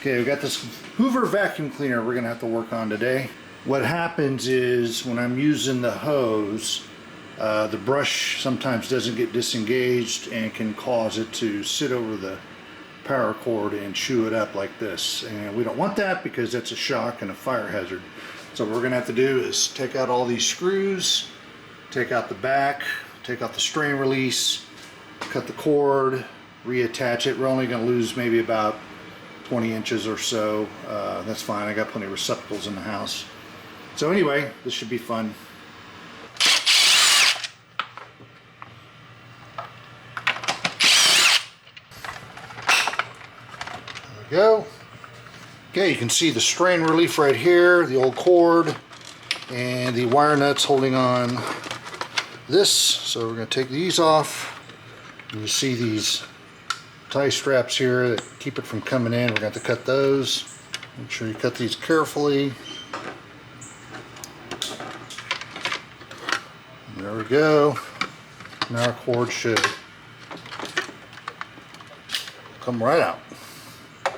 Okay, we got this Hoover vacuum cleaner we're gonna have to work on today. What happens is when I'm using the hose, the brush sometimes doesn't get disengaged and can cause it to sit over the power cord and chew it up like this. And we don't want that because that's a shock and a fire hazard. So what we're gonna have to do is take out all these screws, take out the back, take out the strain release, cut the cord, reattach it. We're only gonna lose maybe about 20 inches or so. That's fine, I got plenty of receptacles in the house. So anyway, this should be fun. There we go. Okay, you can see the strain relief right here, the old cord, and the wire nuts holding on this. So we're going to take these off. You see these tie straps here that keep it from coming in. We're going to have to cut those. Make sure you cut these carefully. There we go. Now our cord should come right out. There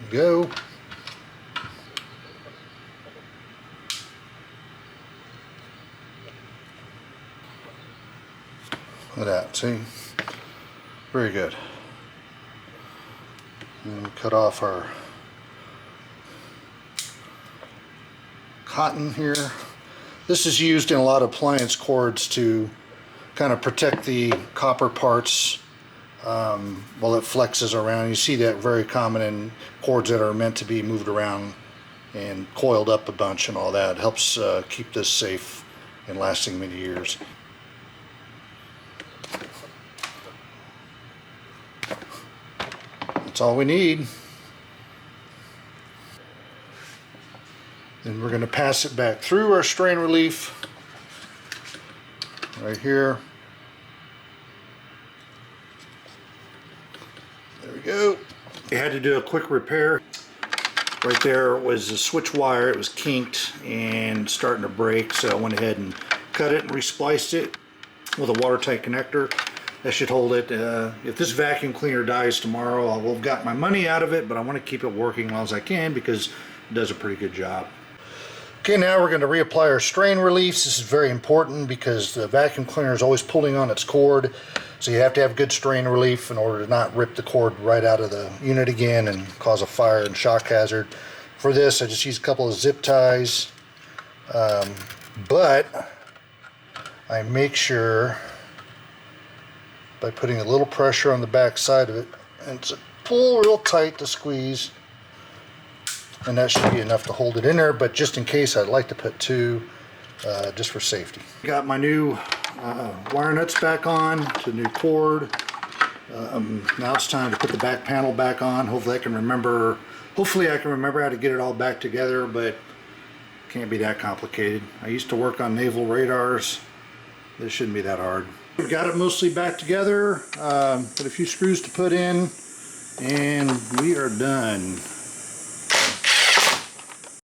we go. Look at that, see? Very good. And then we cut off our cotton here. This is used in a lot of appliance cords to kind of protect the copper parts while it flexes around. You see that very common in cords that are meant to be moved around and coiled up a bunch and all that. It helps keep this safe and lasting many years. That's all we need. Then we're going to pass it back through our strain relief right here. There we go. We had to do a quick repair. Right there was a switch wire. It was kinked and starting to break, so I went ahead and cut it and respliced it with a watertight connector. That should hold it. If this vacuum cleaner dies tomorrow, I will have got my money out of it, but I want to keep it working as long as I can because it does a pretty good job. Okay, now we're going to reapply our strain reliefs. This is very important because the vacuum cleaner is always pulling on its cord, so you have to have good strain relief in order to not rip the cord right out of the unit again and cause a fire and shock hazard. For this, I just use a couple of zip ties, but I make sure by putting a little pressure on the back side of it, and it's a pull real tight to squeeze, and that should be enough to hold it in there. But just in case, I'd like to put two just for safety. Got my new wire nuts back on to the new cord. Now it's time to put the back panel back on. Hopefully I can remember how to get it all back together, but it can't be that complicated. I used to work on naval radars. This shouldn't be that hard. We've got it mostly back together. Got a few screws to put in, and we are done.